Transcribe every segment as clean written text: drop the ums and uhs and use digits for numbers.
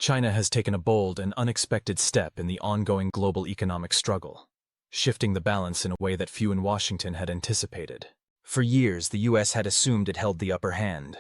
China has taken a bold and unexpected step in the ongoing global economic struggle, shifting the balance in a way that few in Washington had anticipated. For years, the U.S. had assumed it held the upper hand,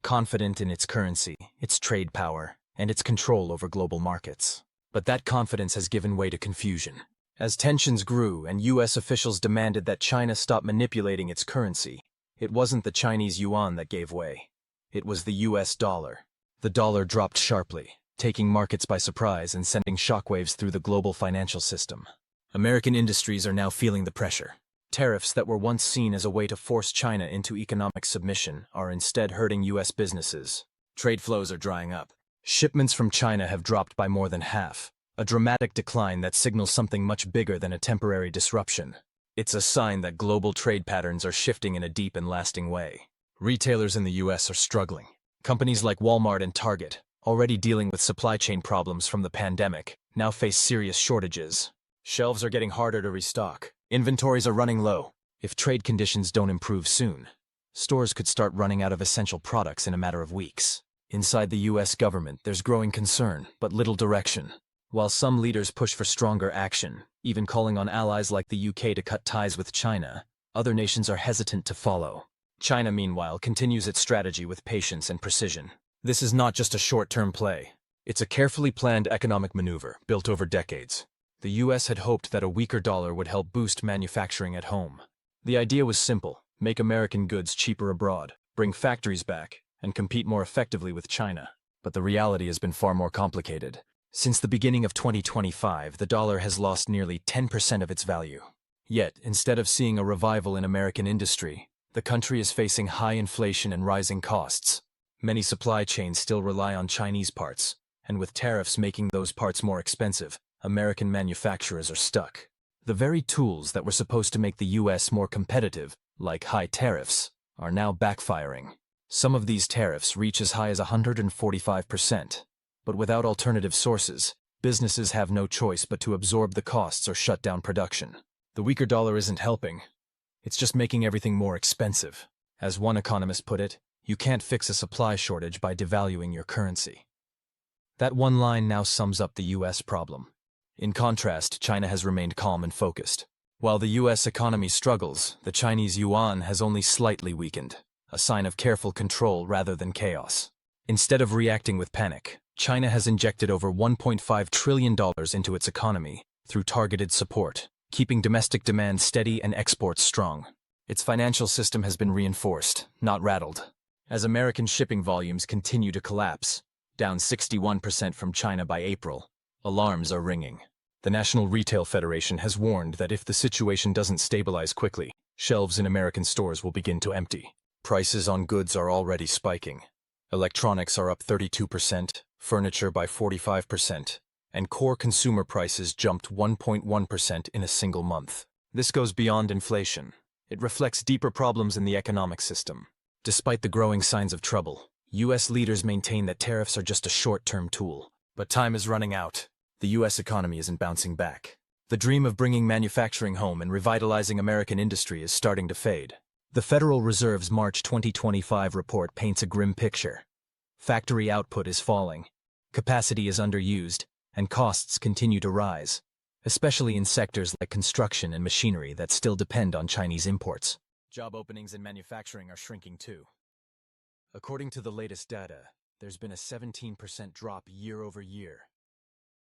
confident in its currency, its trade power, and its control over global markets. But that confidence has given way to confusion. As tensions grew and U.S. officials demanded that China stop manipulating its currency, it wasn't the Chinese yuan that gave way. It was the U.S. dollar. The dollar dropped sharply, taking markets by surprise and sending shockwaves through the global financial system. American industries are now feeling the pressure. Tariffs that were once seen as a way to force China into economic submission are instead hurting U.S. businesses. Trade flows are drying up. Shipments from China have dropped by more than half, a dramatic decline that signals something much bigger than a temporary disruption. It's a sign that global trade patterns are shifting in a deep and lasting way. Retailers in the U.S. are struggling. Companies like Walmart and Target, already dealing with supply chain problems from the pandemic, now face serious shortages. Shelves are getting harder to restock. Inventories are running low. If trade conditions don't improve soon, stores could start running out of essential products in a matter of weeks. Inside the U.S. government, there's growing concern, but little direction. While some leaders push for stronger action, even calling on allies like the U.K. to cut ties with China, other nations are hesitant to follow. China, meanwhile, continues its strategy with patience and precision. This is not just a short-term play. It's a carefully planned economic maneuver built over decades. The U.S. had hoped that a weaker dollar would help boost manufacturing at home. The idea was simple: make American goods cheaper abroad, bring factories back, and compete more effectively with China. But the reality has been far more complicated. Since the beginning of 2025, the dollar has lost nearly 10% of its value. Yet, instead of seeing a revival in American industry, the country is facing high inflation and rising costs. Many supply chains still rely on Chinese parts, and with tariffs making those parts more expensive, American manufacturers are stuck. The very tools that were supposed to make the U.S. more competitive, like high tariffs, are now backfiring. Some of these tariffs reach as high as 145%. But without alternative sources, businesses have no choice but to absorb the costs or shut down production. The weaker dollar isn't helping. It's just making everything more expensive. As one economist put it, you can't fix a supply shortage by devaluing your currency. That one line now sums up the U.S. problem. In contrast, China has remained calm and focused. While the U.S. economy struggles, the Chinese yuan has only slightly weakened, a sign of careful control rather than chaos. Instead of reacting with panic, China has injected over $1.5 trillion into its economy through targeted support, keeping domestic demand steady and exports strong. Its financial system has been reinforced, not rattled. As American shipping volumes continue to collapse, down 61% from China by April, alarms are ringing. The National Retail Federation has warned that if the situation doesn't stabilize quickly, shelves in American stores will begin to empty. Prices on goods are already spiking. Electronics are up 32%, furniture by 45%, and core consumer prices jumped 1.1% in a single month. This goes beyond inflation. It reflects deeper problems in the economic system. Despite the growing signs of trouble, U.S. leaders maintain that tariffs are just a short-term tool. But time is running out. The U.S. economy isn't bouncing back. The dream of bringing manufacturing home and revitalizing American industry is starting to fade. The Federal Reserve's March 2025 report paints a grim picture. Factory output is falling, capacity is underused, and costs continue to rise, especially in sectors like construction and machinery that still depend on Chinese imports. Job openings in manufacturing are shrinking too. According to the latest data, there's been a 17% drop year over year.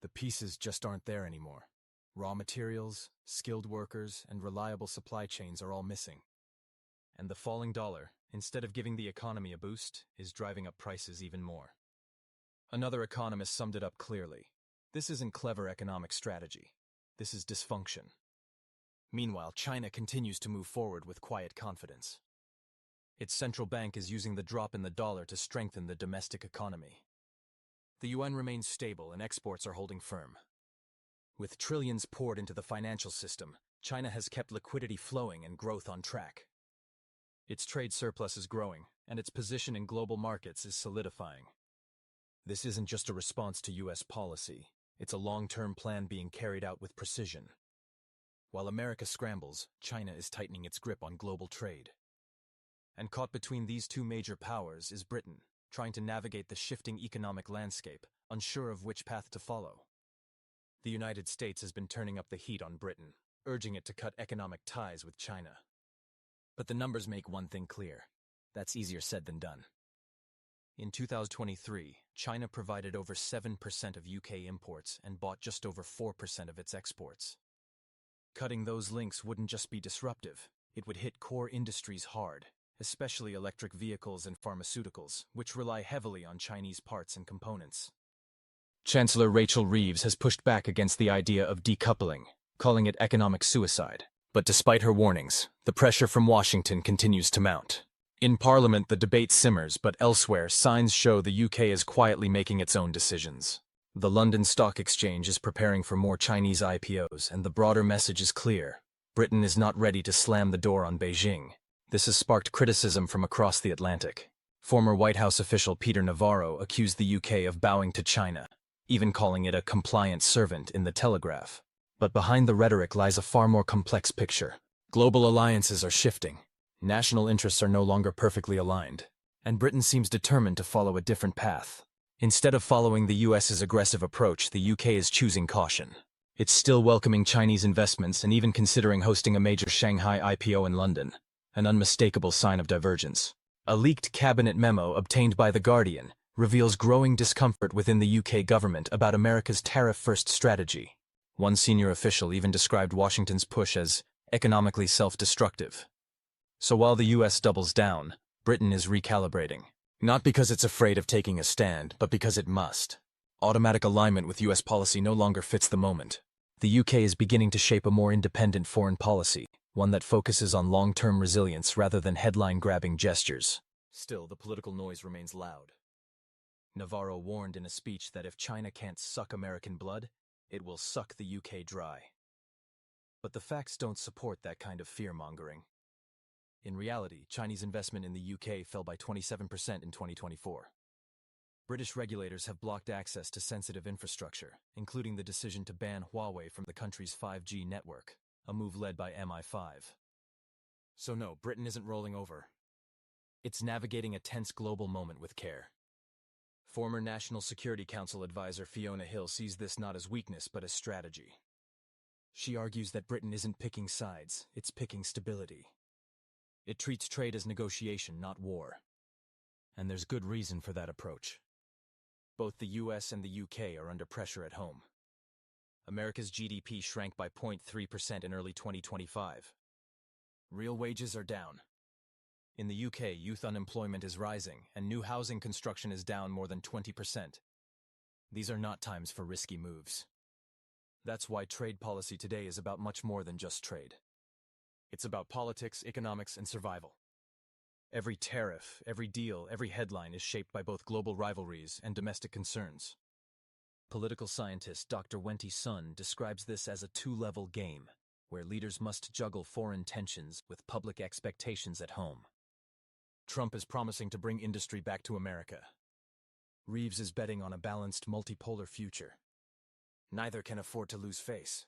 The pieces just aren't there anymore. Raw materials, skilled workers, and reliable supply chains are all missing. And the falling dollar, instead of giving the economy a boost, is driving up prices even more. Another economist summed it up clearly. This isn't clever economic strategy. This is dysfunction. Meanwhile, China continues to move forward with quiet confidence. Its central bank is using the drop in the dollar to strengthen the domestic economy. The yuan remains stable and exports are holding firm. With trillions poured into the financial system, China has kept liquidity flowing and growth on track. Its trade surplus is growing, and its position in global markets is solidifying. This isn't just a response to U.S. policy. It's a long-term plan being carried out with precision. While America scrambles, China is tightening its grip on global trade. And caught between these two major powers is Britain, trying to navigate the shifting economic landscape unsure of which path to follow. The United States has been turning up the heat on Britain, urging it to cut economic ties with China. But the numbers make one thing clear. That's easier said than done. In 2023, China provided over 7% of UK imports and bought just over 4% of its exports. Cutting those links wouldn't just be disruptive, it would hit core industries hard, especially electric vehicles and pharmaceuticals, which rely heavily on Chinese parts and components. Chancellor Rachel Reeves has pushed back against the idea of decoupling, calling it economic suicide. But despite her warnings, the pressure from Washington continues to mount. In Parliament, the debate simmers, but elsewhere, signs show the UK is quietly making its own decisions. The London Stock Exchange is preparing for more Chinese IPOs, and the broader message is clear. Britain is not ready to slam the door on Beijing. This has sparked criticism from across the Atlantic. Former White House official Peter Navarro accused the UK of bowing to China, even calling it a compliant servant in the Telegraph. But behind the rhetoric lies a far more complex picture. Global alliances are shifting. National interests are no longer perfectly aligned, and Britain seems determined to follow a different path. Instead of following the US's aggressive approach, the UK is choosing caution. It's still welcoming Chinese investments and even considering hosting a major Shanghai IPO in London, an unmistakable sign of divergence. A leaked cabinet memo obtained by The Guardian reveals growing discomfort within the UK government about America's tariff-first strategy. One senior official even described Washington's push as economically self-destructive. So while the US doubles down, Britain is recalibrating. Not because it's afraid of taking a stand, but because it must. Automatic alignment with US policy no longer fits the moment. The UK is beginning to shape a more independent foreign policy, one that focuses on long-term resilience rather than headline-grabbing gestures. Still, the political noise remains loud. Navarro warned in a speech that if China can't suck American blood, it will suck the UK dry. But the facts don't support that kind of fear-mongering. In reality, Chinese investment in the UK fell by 27% in 2024. British regulators have blocked access to sensitive infrastructure, including the decision to ban Huawei from the country's 5G network, a move led by MI5. So no, Britain isn't rolling over. It's navigating a tense global moment with care. Former National Security Council advisor Fiona Hill sees this not as weakness but as strategy. She argues that Britain isn't picking sides, it's picking stability. It treats trade as negotiation, not war. And there's good reason for that approach. Both the US and the UK are under pressure at home. America's GDP shrank by 0.3% in early 2025. Real wages are down. In the UK, youth unemployment is rising, and new housing construction is down more than 20%. These are not times for risky moves. That's why trade policy today is about much more than just trade. It's about politics, economics, and survival. Every tariff, every deal, every headline is shaped by both global rivalries and domestic concerns. Political scientist Dr. Wenty Sun describes this as a two-level game, where leaders must juggle foreign tensions with public expectations at home. Trump is promising to bring industry back to America. Reeves is betting on a balanced multipolar future. Neither can afford to lose face.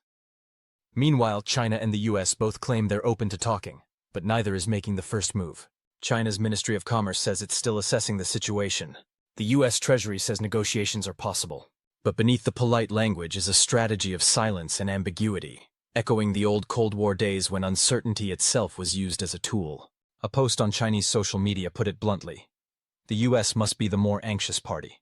Meanwhile, China and the US both claim they're open to talking, but neither is making the first move. China's Ministry of Commerce says it's still assessing the situation. The US Treasury says negotiations are possible. But beneath the polite language is a strategy of silence and ambiguity, echoing the old Cold War days when uncertainty itself was used as a tool. A post on Chinese social media put it bluntly. The US must be the more anxious party.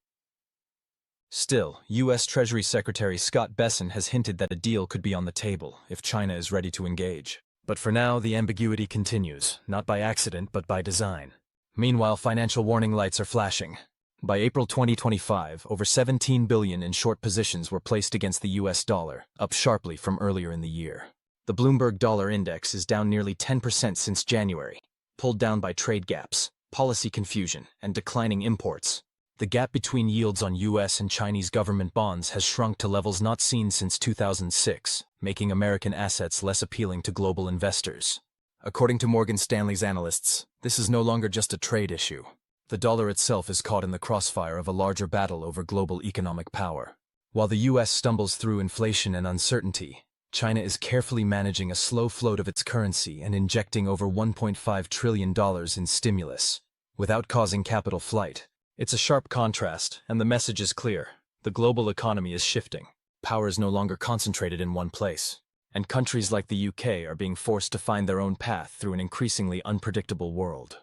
Still, US Treasury Secretary Scott Bessent has hinted that a deal could be on the table if China is ready to engage. But for now, the ambiguity continues, not by accident but by design. Meanwhile, financial warning lights are flashing. By April 2025, over $17 billion in short positions were placed against the US dollar, up sharply from earlier in the year. The Bloomberg Dollar Index is down nearly 10% since January, pulled down by trade gaps, policy confusion, and declining imports. The gap between yields on US and Chinese government bonds has shrunk to levels not seen since 2006, making American assets less appealing to global investors. According to Morgan Stanley's analysts, this is no longer just a trade issue. The dollar itself is caught in the crossfire of a larger battle over global economic power. While the US stumbles through inflation and uncertainty, China is carefully managing a slow float of its currency and injecting over $1.5 trillion in stimulus, without causing capital flight. It's a sharp contrast, and the message is clear. The global economy is shifting. Power is no longer concentrated in one place, and countries like the UK are being forced to find their own path through an increasingly unpredictable world.